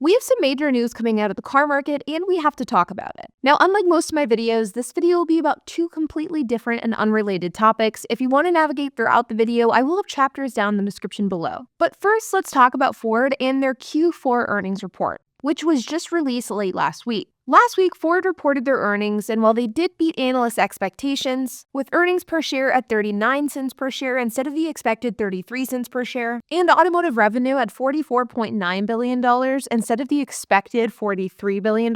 We have some major news coming out of the car market and we have to talk about it. Now, unlike most of my videos, this video will be about two completely different and unrelated topics. If you want to navigate throughout the video, I will have chapters down in the description below. But first, let's talk about Ford and their Q4 earnings report, which was just released late last week. Last week, Ford reported their earnings, and while they did beat analyst expectations, with earnings per share at 39 cents per share instead of the expected 33 cents per share, and automotive revenue at $44.9 billion instead of the expected $43 billion.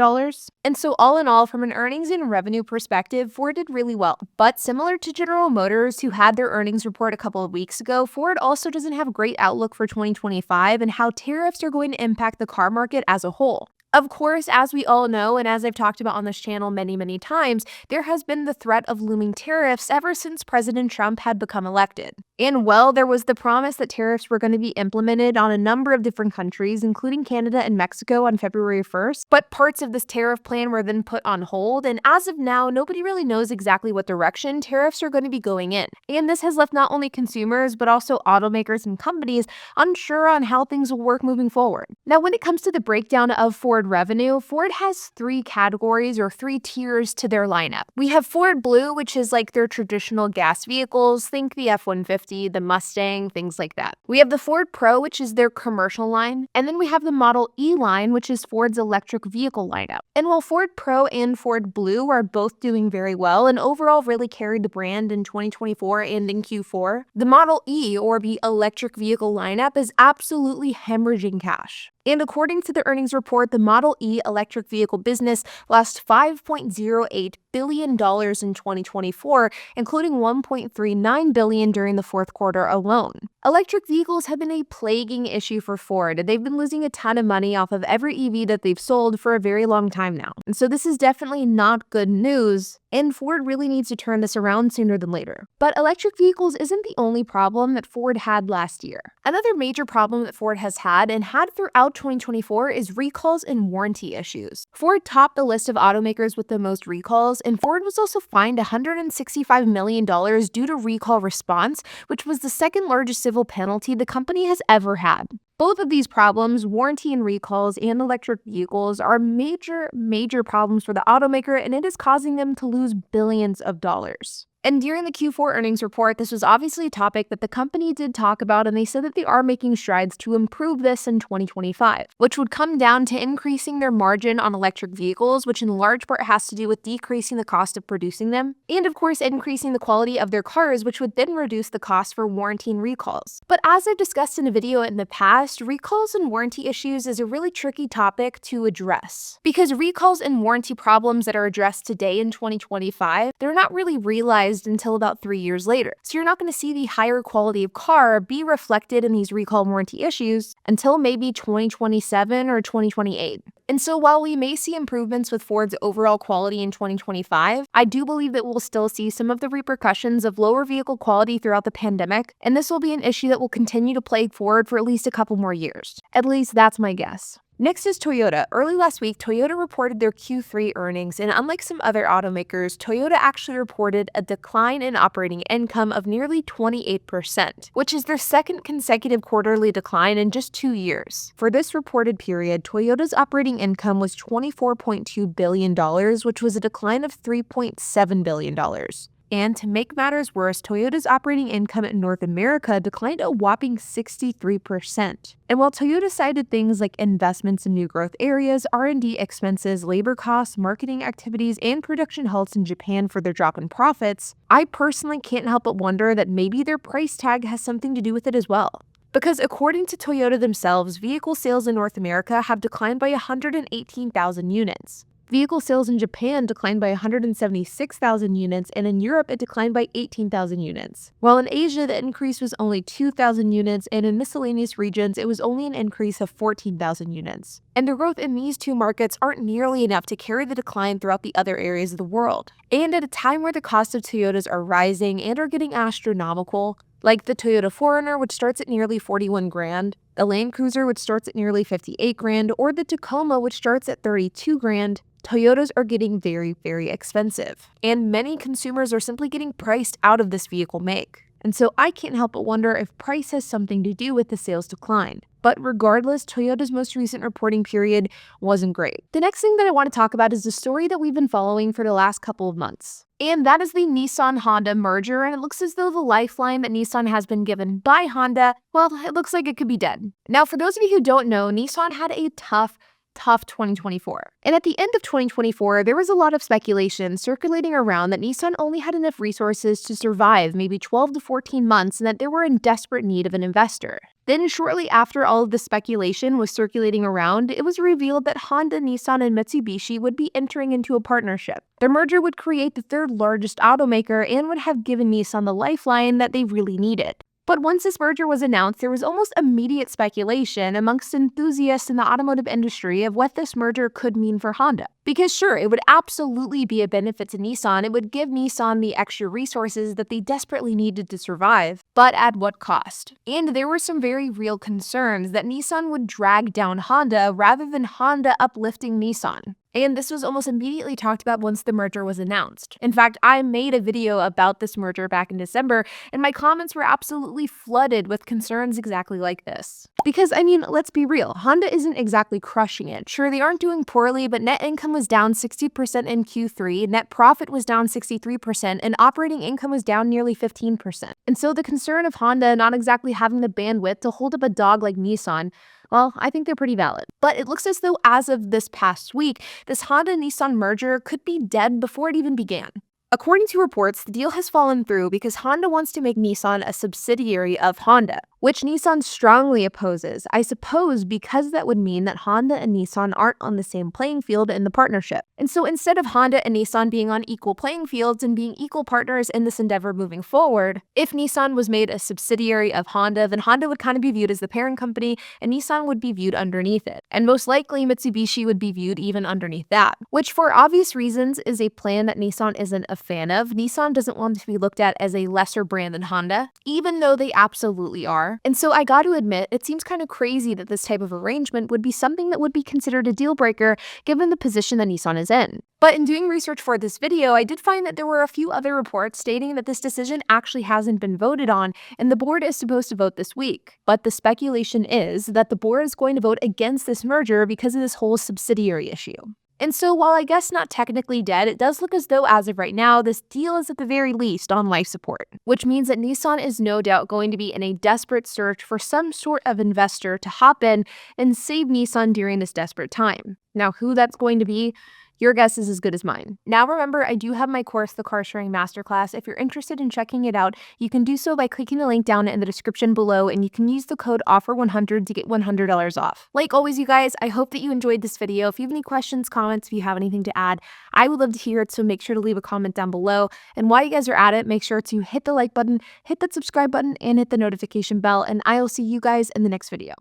And so all in all, from an earnings and revenue perspective, Ford did really well. But similar to General Motors, who had their earnings report a couple of weeks ago, Ford also doesn't have a great outlook for 2025 and how tariffs are going to impact the car market as a whole. Of course, as we all know, and as I've talked about on this channel many times, there has been the threat of looming tariffs ever since President Trump had become elected. And well, there was the promise that tariffs were going to be implemented on a number of different countries, including Canada and Mexico on February 1st, but parts of this tariff plan were then put on hold, and as of now, nobody really knows exactly what direction tariffs are going to be going in. And this has left not only consumers, but also automakers and companies unsure on how things will work moving forward. Now, when it comes to the breakdown of Ford revenue, Ford has three categories or three tiers to their lineup. We have Ford Blue, which is like their traditional gas vehicles, think the F-150, the Mustang, things like that. We have the Ford Pro, which is their commercial line, and then we have the Model E line, which is Ford's electric vehicle lineup. And while Ford Pro and Ford Blue are both doing very well and overall really carried the brand in 2024 and in Q4, the Model E, or the electric vehicle lineup, is absolutely hemorrhaging cash. And according to the earnings report, the Model E electric vehicle business lost $5.08 billion in 2024, including $1.39 billion during the fourth quarter alone. Electric vehicles have been a plaguing issue for Ford. They've been losing a ton of money off of every EV that they've sold for a very long time now. And so this is definitely not good news, and Ford really needs to turn this around sooner than later. But electric vehicles isn't the only problem that Ford had last year. Another major problem that Ford has had and had throughout 2024 is recalls and warranty issues. Ford topped the list of automakers with the most recalls, and Ford was also fined $165 million due to recall response, which was the second largest civil penalty the company has ever had. Both of these problems, warranty and recalls and electric vehicles, are major problems for the automaker, and it is causing them to lose billions of dollars. And during the Q4 earnings report, this was obviously a topic that the company did talk about, and they said that they are making strides to improve this in 2025, which would come down to increasing their margin on electric vehicles, which in large part has to do with decreasing the cost of producing them, and of course increasing the quality of their cars, which would then reduce the cost for warranty and recalls. But as I've discussed in a video in the past, recalls and warranty issues is a really tricky topic to address, because recalls and warranty problems that are addressed today in 2025, they're not really realized until about 3 years later. So you're not going to see the higher quality of car be reflected in these recall and warranty issues until maybe 2027 or 2028. And so while we may see improvements with Ford's overall quality in 2025, I do believe that we'll still see some of the repercussions of lower vehicle quality throughout the pandemic, and this will be an issue that will continue to plague Ford for at least a couple more years. At least that's my guess. Next is Toyota. Early last week, Toyota reported their Q3 earnings, and unlike some other automakers, Toyota actually reported a decline in operating income of nearly 28%, which is their second consecutive quarterly decline in just 2 years. For this reported period, Toyota's operating income was $24.2 billion, which was a decline of $3.7 billion. And to make matters worse, Toyota's operating income in North America declined a whopping 63%. And while Toyota cited things like investments in new growth areas, R&D expenses, labor costs, marketing activities, and production halts in Japan for their drop in profits, I personally can't help but wonder that maybe their price tag has something to do with it as well. Because according to Toyota themselves, vehicle sales in North America have declined by 118,000 units. Vehicle sales in Japan declined by 176,000 units, and in Europe it declined by 18,000 units. While in Asia, the increase was only 2,000 units, and in miscellaneous regions, it was only an increase of 14,000 units. And the growth in these two markets aren't nearly enough to carry the decline throughout the other areas of the world. And at a time where the cost of Toyotas are rising and are getting astronomical, like the Toyota 4Runner, which starts at nearly 41 grand, the Land Cruiser, which starts at nearly 58 grand, or the Tacoma, which starts at 32 grand, Toyotas are getting very expensive. And many consumers are simply getting priced out of this vehicle make. And so I can't help but wonder if price has something to do with the sales decline. But regardless, Toyota's most recent reporting period wasn't great. The next thing that I want to talk about is the story that we've been following for the last couple of months. And that is the Nissan-Honda merger, and it looks as though the lifeline that Nissan has been given by Honda, well, it looks like it could be dead. Now, for those of you who don't know, Nissan had a tough 2024. And at the end of 2024, there was a lot of speculation circulating around that Nissan only had enough resources to survive maybe 12 to 14 months and that they were in desperate need of an investor. Then shortly after all of the speculation was circulating around, it was revealed that Honda, Nissan, and Mitsubishi would be entering into a partnership. Their merger would create the third largest automaker and would have given Nissan the lifeline that they really needed. But once this merger was announced, there was almost immediate speculation amongst enthusiasts in the automotive industry of what this merger could mean for Honda. Because sure, it would absolutely be a benefit to Nissan. It would give Nissan the extra resources that they desperately needed to survive, but at what cost? And there were some very real concerns that Nissan would drag down Honda rather than Honda uplifting Nissan. And this was almost immediately talked about once the merger was announced. In fact, I made a video about this merger back in December, and my comments were absolutely flooded with concerns exactly like this. Because, I mean, let's be real, Honda isn't exactly crushing it. Sure, they aren't doing poorly, but net income was down 60% in Q3, net profit was down 63%, and operating income was down nearly 15%. And so the concern of Honda not exactly having the bandwidth to hold up a dog like Nissan, well, I think they're pretty valid. But it looks as though as of this past week, this Honda-Nissan merger could be dead before it even began. According to reports, the deal has fallen through because Honda wants to make Nissan a subsidiary of Honda, which Nissan strongly opposes, I suppose because that would mean that Honda and Nissan aren't on the same playing field in the partnership. And so instead of Honda and Nissan being on equal playing fields and being equal partners in this endeavor moving forward, if Nissan was made a subsidiary of Honda, then Honda would kind of be viewed as the parent company and Nissan would be viewed underneath it. And most likely Mitsubishi would be viewed even underneath that, which for obvious reasons is a plan that Nissan isn't a fan of. Nissan doesn't want to be looked at as a lesser brand than Honda, even though they absolutely are. And so I got to admit, it seems kind of crazy that this type of arrangement would be something that would be considered a deal breaker given the position that Nissan is in. But in doing research for this video, I did find that there were a few other reports stating that this decision actually hasn't been voted on and the board is supposed to vote this week. But the speculation is that the board is going to vote against this merger because of this whole subsidiary issue. And so while I guess not technically dead, it does look as though as of right now, this deal is at the very least on life support, which means that Nissan is no doubt going to be in a desperate search for some sort of investor to hop in and save Nissan during this desperate time. Now, who that's going to be, your guess is as good as mine. Now remember, I do have my course, the Car Sharing Masterclass. If you're interested in checking it out, you can do so by clicking the link down in the description below, and you can use the code OFFER100 to get $100 off. Like always, you guys, I hope that you enjoyed this video. If you have any questions, comments, if you have anything to add, I would love to hear it, so make sure to leave a comment down below. And while you guys are at it, make sure to hit the like button, hit that subscribe button, and hit the notification bell, and I'll see you guys in the next video.